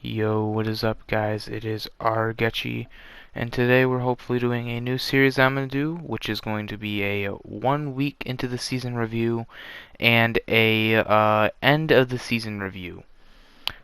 Yo, what is up, guys? It is Argetchi, and today we're hopefully doing a new series I'm going to do, which is going to be a 1 week into the season review and a end of the season review.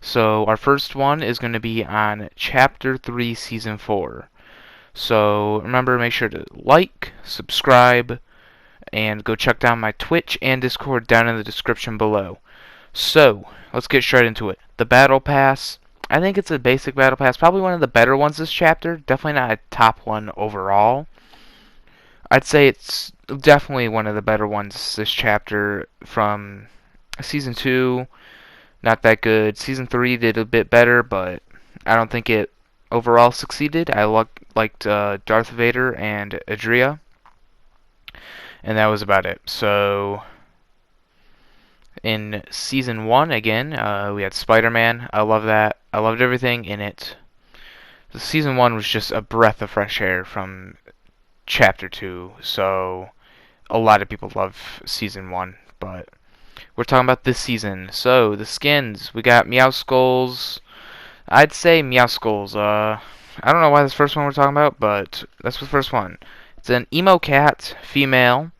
So our first one is going to be on Chapter 3, Season 4. So remember, make sure to like, subscribe, and go check down my Twitch and Discord down in the description below. So, let's get straight into it. The Battle Pass. I think it's a basic Battle Pass. Probably one of the better ones this chapter. Definitely not a top one overall. I'd say it's definitely one of the better ones this chapter from Season 2. Not that good. Season 3 did a bit better, but I don't think it overall succeeded. I liked Darth Vader and Adria. And that was about it. So, in Season 1, again, we had Spider-Man. I love that. I loved everything in it. Season 1 was just a breath of fresh air from Chapter 2, so a lot of people love Season 1, but we're talking about this season. So, the skins. We got Meowskulls. I'd say Meowskulls. I don't know why this first one we're talking about, but that's the first one. It's an emo cat, female.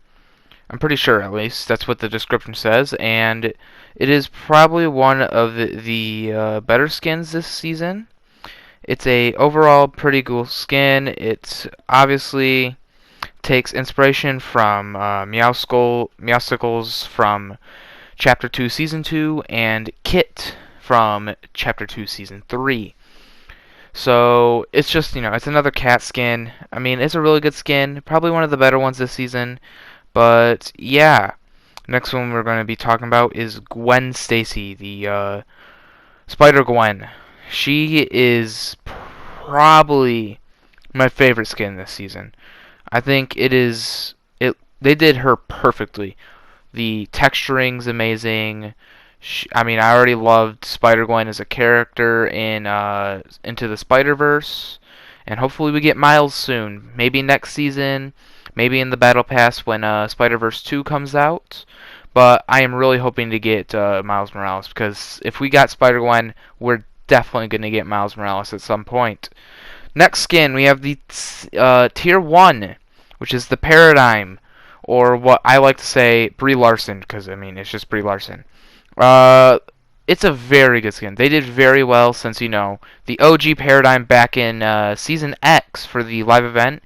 I'm pretty sure, at least. That's what the description says. And it is probably one of the better skins this season. It's a overall pretty cool skin. It obviously takes inspiration from Meowsticles from Chapter 2, Season 2, and Kit from Chapter 2, Season 3. So, it's just, it's another cat skin. I mean, it's a really good skin. Probably one of the better ones this season. But yeah, next one we're going to be talking about is Gwen Stacy, the Spider-Gwen. She is probably my favorite skin this season. I think it is. They did her perfectly. The texturing's amazing. I mean, I already loved Spider-Gwen as a character in Into the Spider-Verse, and hopefully we get Miles soon. Maybe next season. Maybe in the Battle Pass when Spider-Verse 2 comes out. But I am really hoping to get Miles Morales, because if we got Spider-Gwen, we're definitely going to get Miles Morales at some point. Next skin, we have the Tier 1, which is the Paradigm, or what I like to say, Brie Larson, because, I mean, it's just Brie Larson. It's a very good skin. They did very well since, the OG Paradigm back in Season X for the live event.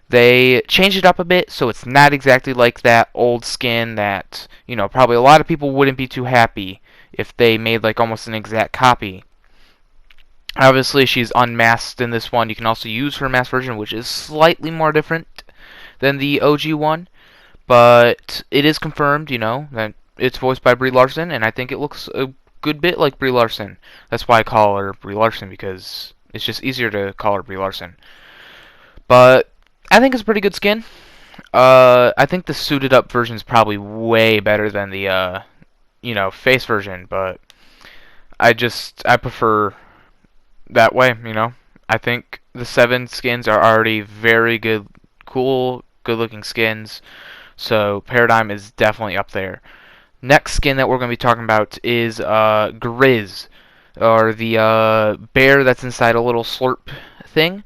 They changed it up a bit, so it's not exactly like that old skin that, probably a lot of people wouldn't be too happy if they made like almost an exact copy. Obviously, she's unmasked in this one. You can also use her masked version, which is slightly more different than the OG one, but it is confirmed, that it's voiced by Brie Larson, and I think it looks a good bit like Brie Larson. That's why I call her Brie Larson, because it's just easier to call her Brie Larson. But I think it's a pretty good skin. I think the suited up version is probably way better than the face version, but I prefer that way, I think the 7 skins are already very good, cool, good looking skins, so Paradigm is definitely up there. Next skin that we're going to be talking about is Grizz, or the bear that's inside a little slurp thing.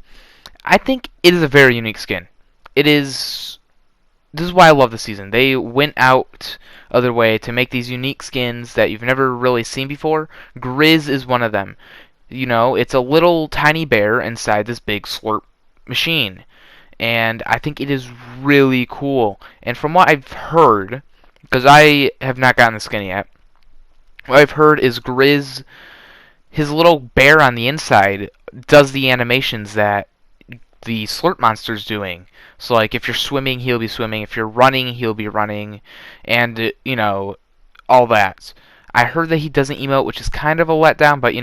I think it is a very unique skin. This is why I love the season. They went out of their way to make these unique skins that you've never really seen before. Grizz is one of them. It's a little tiny bear inside this big slurp machine. And I think it is really cool. And from what I've heard, because I have not gotten the skin yet, what I've heard is Grizz, his little bear on the inside, does the animations that the slurp monster's doing. So like if you're swimming, he'll be swimming. If you're running, he'll be running, and all that. I heard that he doesn't emote, which is kind of a letdown, but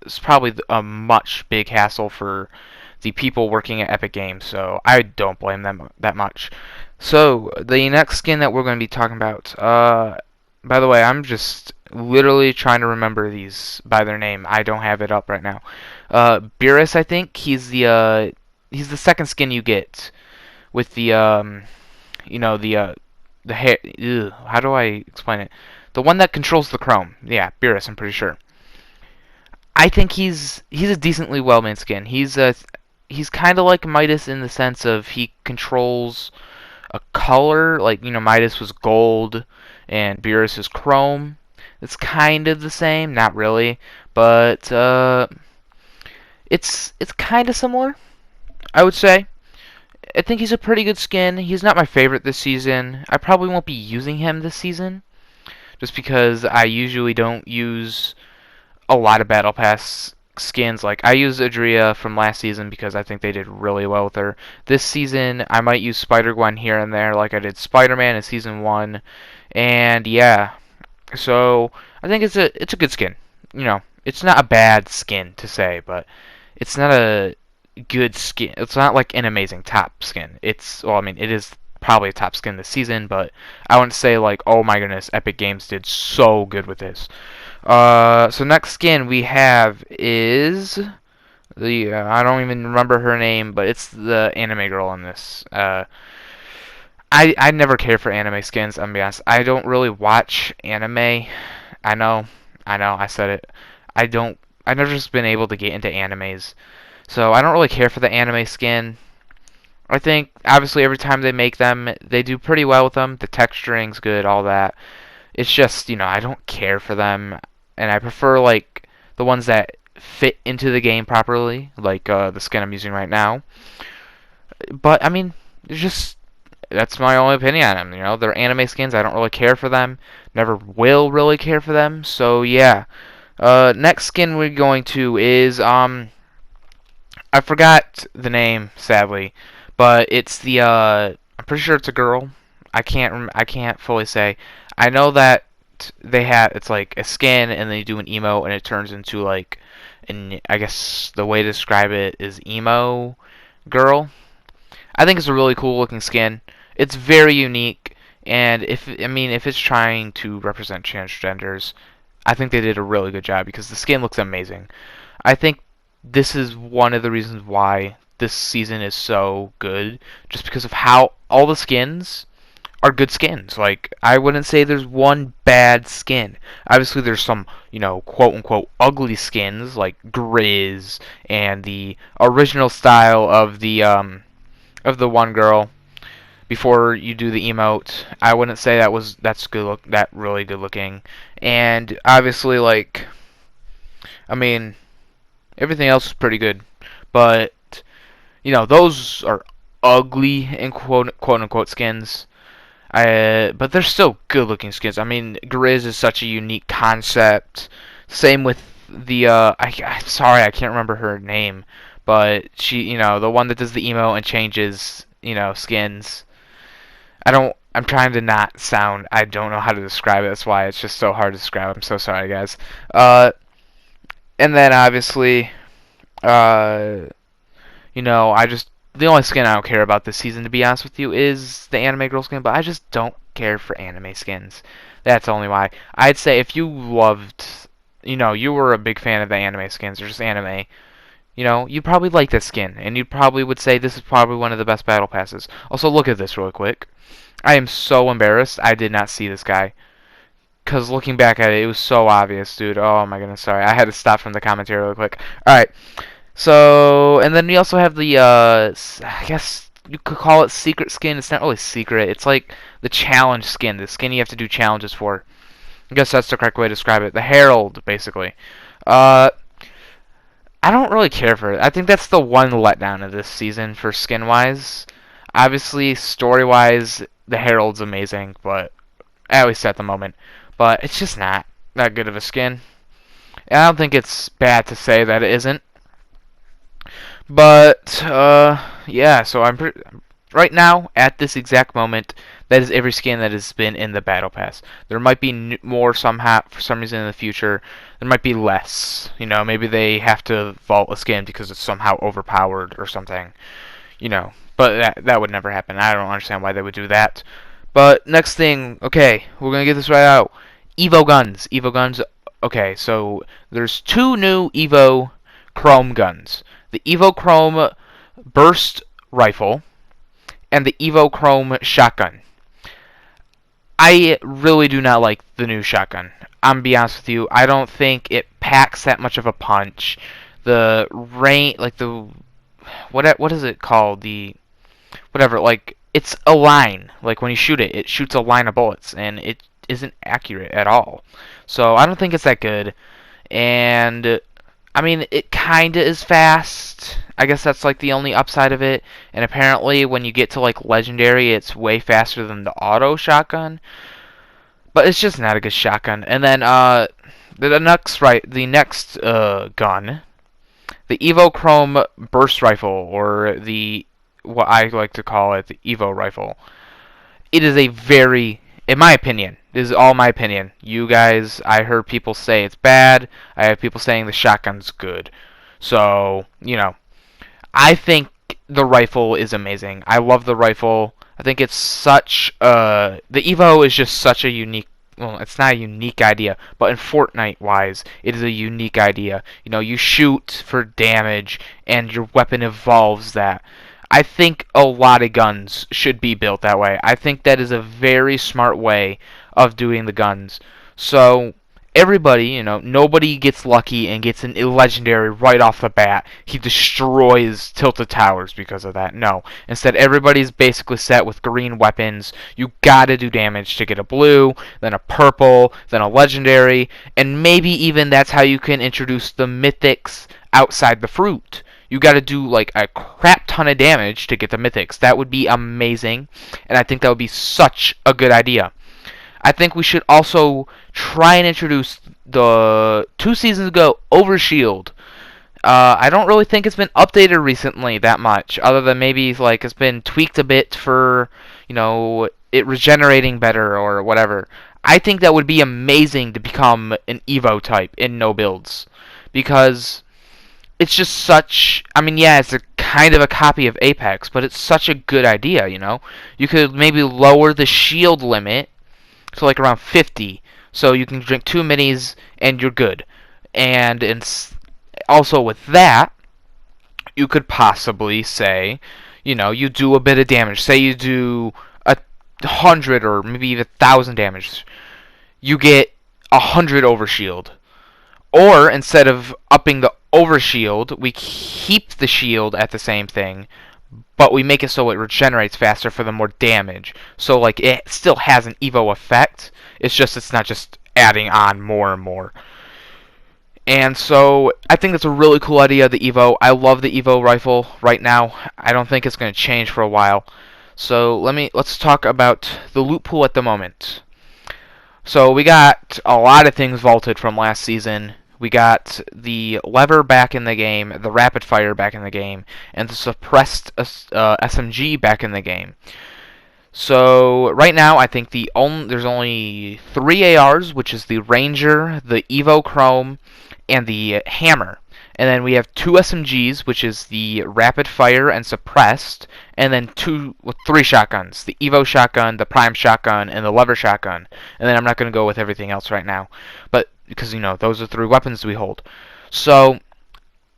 it's probably a much big hassle for the people working at Epic Games, so I don't blame them that much. So the next skin that we're going to be talking about, by the way, I'm just literally trying to remember these by their name. I don't have it up right now. Beerus, I think he's the second skin you get with the the hair. Ew, how do I explain it? The one that controls the chrome. Yeah, Beerus, I'm pretty sure. I think he's a decently well made skin. He's kind of like Midas in the sense of he controls a color. Like, Midas was gold and Beerus is chrome. It's kind of the same, not really, but it's kind of similar, I would say. I think he's a pretty good skin. He's not my favorite this season. I probably won't be using him this season, just because I usually don't use a lot of Battle Pass skins. Like, I use Adria from last season because I think they did really well with her. This season, I might use Spider-Gwen here and there, like I did Spider-Man in Season 1. And, yeah. So, I think it's a good skin. It's not a bad skin to say, but it's not a good skin. It's not like an amazing top skin. Well, I mean, it is probably a top skin this season, but I wouldn't say like, oh my goodness, Epic Games did so good with this. So next skin we have is I don't even remember her name, but it's the anime girl in this. I never care for anime skins. I'm gonna be honest. I don't really watch anime. I know, I said it. I don't. I've never just been able to get into animes, so I don't really care for the anime skin. I think obviously every time they make them, they do pretty well with them. The texturing's good, all that. It's just, I don't care for them, and I prefer like the ones that fit into the game properly, like the skin I'm using right now. But I mean, it's just that's my only opinion on them. They're anime skins. I don't really care for them. Never will really care for them. So yeah. Next skin we're going to is I forgot the name sadly, but it's the I'm pretty sure it's a girl. I can't fully say. I know that it's like a skin and then you do an emote and it turns into like and I guess the way to describe it is emo girl. I think it's a really cool looking skin. It's very unique, and if it's trying to represent transgenders, I think they did a really good job because the skin looks amazing. I think this is one of the reasons why this season is so good, just because of how all the skins are good skins. Like, I wouldn't say there's one bad skin. Obviously, there's some, quote unquote ugly skins like Grizz and the original style of the one girl before you do the emote. I wouldn't say that's that really good looking. And obviously, like, I mean, everything else is pretty good, but those are ugly in quote unquote skins. But they're still good looking skins. I mean, Grizz is such a unique concept. Same with the I'm sorry, I can't remember her name, but she, the one that does the emo and changes, skins. I'm trying to not sound. I don't know how to describe it. That's why it's just so hard to describe. I'm so sorry, guys. And then obviously, uh, I just the only skin I don't care about this season, to be honest with you, is the anime girl skin. But I just don't care for anime skins. That's only why. I'd say if you loved, you were a big fan of the anime skins or just anime, you'd probably like this skin, and you probably would say this is probably one of the best battle passes. Also, look at this real quick. I am so embarrassed. I did not see this guy. Because looking back at it, it was so obvious, dude. Oh my goodness, sorry. I had to stop from the commentary real quick. Alright. So, and then we also have the, I guess you could call it secret skin. It's not really secret. It's like the challenge skin. The skin you have to do challenges for. I guess that's the correct way to describe it. The Herald, basically. Uh, I don't really care for it. I think that's the one letdown of this season for skin-wise. Obviously, story-wise, the Herald's amazing, but at least at the moment. But it's just not that good of a skin. And I don't think it's bad to say that it isn't. But yeah. So right now at this exact moment. That is every skin that has been in the battle pass. There might be more somehow for some reason in the future. There might be less. Maybe they have to vault a skin because it's somehow overpowered or something. But that would never happen. I don't understand why they would do that. But next thing, okay, we're gonna get this right out. Evo guns. Evo guns. Okay, so there's two new Evo Chrome guns. The Evo Chrome Burst Rifle and the Evo Chrome Shotgun. I really do not like the new shotgun. I'm gonna be honest with you. I don't think it packs that much of a punch. The range, like the what is it called? The whatever, like it's a line. Like when you shoot it, it shoots a line of bullets, and it isn't accurate at all. So I don't think it's that good. And I mean, it kinda is fast. I guess that's like the only upside of it. And apparently, when you get to like legendary, it's way faster than the auto shotgun. But it's just not a good shotgun. And then the next gun, the Evo Chrome Burst Rifle, or the what I like to call it, the Evo Rifle. It is a very, in my opinion, this is all my opinion. You guys, I heard people say it's bad. I have people saying the shotgun's good. So, I think the rifle is amazing. I love the rifle. I think it's such the Evo is just such a unique, well, it's not a unique idea, but in Fortnite wise, it is a unique idea. You shoot for damage and your weapon evolves that. I think a lot of guns should be built that way. I think that is a very smart way of doing the guns. So everybody, nobody gets lucky and gets an legendary right off the bat. He destroys Tilted Towers because of that. No. Instead, everybody's basically set with green weapons. You gotta do damage to get a blue, then a purple, then a legendary, and maybe even that's how you can introduce the mythics outside the fruit. You gotta do like a crap ton of damage to get the mythics. That would be amazing, and I think that would be such a good idea. I think we should also try and introduce the 2 seasons ago Overshield. I don't really think it's been updated recently that much, other than maybe like it's been tweaked a bit for it regenerating better or whatever. I think that would be amazing to become an Evo type in no builds, because it's just such. I mean, yeah, it's a kind of a copy of Apex, but it's such a good idea. You could maybe lower the shield limit to like around 50, so you can drink 2 minis and you're good. And also with that, you could possibly say, you do a bit of damage. Say you do 100 or maybe even 1,000 damage. You get 100 overshield. Or instead of upping the overshield, we keep the shield at the same thing, but we make it so it regenerates faster for the more damage. So like it still has an Evo effect. It's not just adding on more and more. And so I think that's a really cool idea, the Evo. I love the Evo rifle right now. I don't think it's going to change for a while. So let's talk about the loot pool at the moment. So we got a lot of things vaulted from last season. We got the lever back in the game, the rapid fire back in the game, and the suppressed SMG back in the game. So right now, I think there's only 3 ARs, which is the Ranger, the Evo Chrome, and the Hammer. And then we have 2 SMGs, which is the rapid fire and suppressed, and then 3 shotguns: the Evo shotgun, the Prime shotgun, and the lever shotgun. And then I'm not going to go with everything else right now, but because those are 3 weapons we hold. So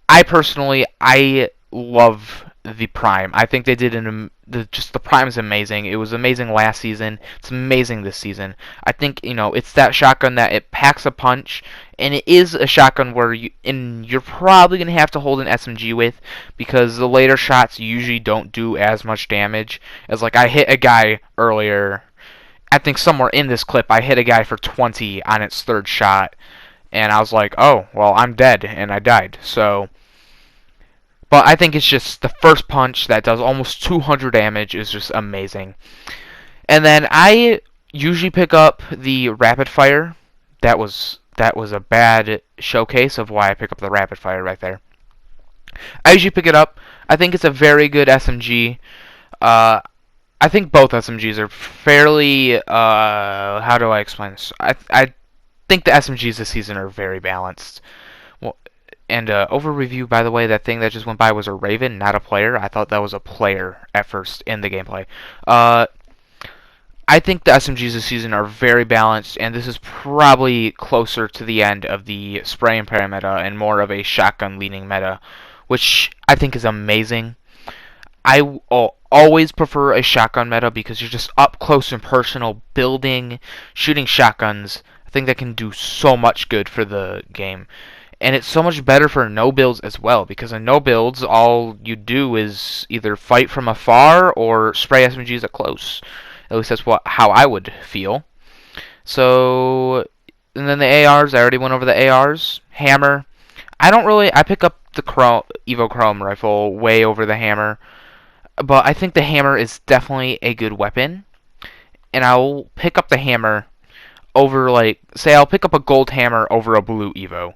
I love the Prime. I think they did the Prime is amazing. It was amazing last season. It's amazing this season. I think it's that shotgun that it packs a punch, and it is a shotgun where you're probably gonna have to hold an SMG with, because the later shots usually don't do as much damage. As like I hit a guy earlier. I think somewhere in this clip I hit a guy for 20 on its 3rd shot, and I was like, oh well, I'm dead, and I died. So. But I think it's just the first punch that does almost 200 damage is just amazing. And then I usually pick up the rapid fire. That was a bad showcase of why I pick up the rapid fire right there. I usually pick it up. I think it's a very good SMG. I think both SMGs are fairly. How do I explain this? I think the SMGs this season are very balanced. And over review, by the way, that thing that just went by was a Raven, not a player. I thought that was a player at first in the gameplay. I think the SMGs this season are very balanced, and this is probably closer to the end of the spray and pray meta and more of a shotgun leaning meta, which I think is amazing. I will always prefer a shotgun meta because you're just up close and personal, building, shooting shotguns. I think that can do so much good for the game. And it's so much better for no builds as well, because in no builds, all you do is either fight from afar or spray SMGs at close. At least that's how I would feel. So, and then the ARs, I already went over the ARs. Hammer, I pick up the Evo Chrome rifle way over the hammer, but I think the hammer is definitely a good weapon, and I'll pick up the hammer over, like, say I'll pick up a gold hammer over a blue Evo,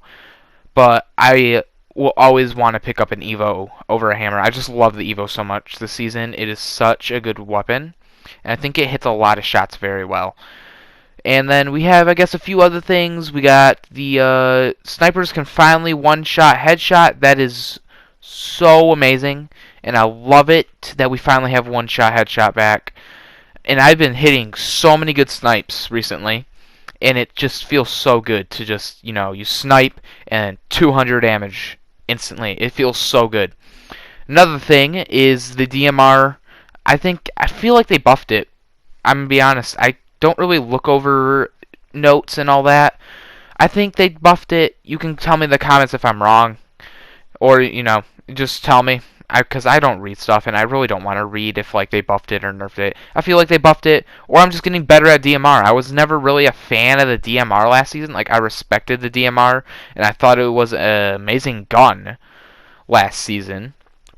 but I will always want to pick up an Evo over a hammer. I just love the Evo so much this season. It is such a good weapon, and I think it hits a lot of shots very well. And then we have, I guess, a few other things. We got the snipers can finally one-shot headshot. That is so amazing, and I love it that we finally have one-shot headshot back. And I've been hitting so many good snipes recently, and it just feels so good to just, you snipe and 200 damage instantly. It feels so good. Another thing is the DMR. I feel like they buffed it. I'm gonna be honest. I don't really look over notes and all that. I think they buffed it. You can tell me in the comments if I'm wrong, or just tell me, because I don't read stuff and I really don't want to read if like they buffed it or nerfed it. I feel like they buffed it, or I'm just getting better at DMR. I was never really a fan of the DMR last season. Like, I respected the DMR and I thought it was an amazing gun last season,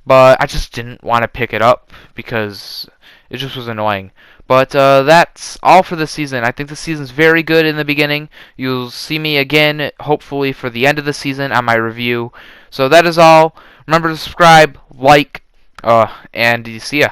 but I just didn't want to pick it up because it just was annoying. But that's all for the season. I think the season's very good in the beginning. You'll see me again, hopefully, for the end of the season on my review. So that is all. Remember to subscribe, like, and see ya.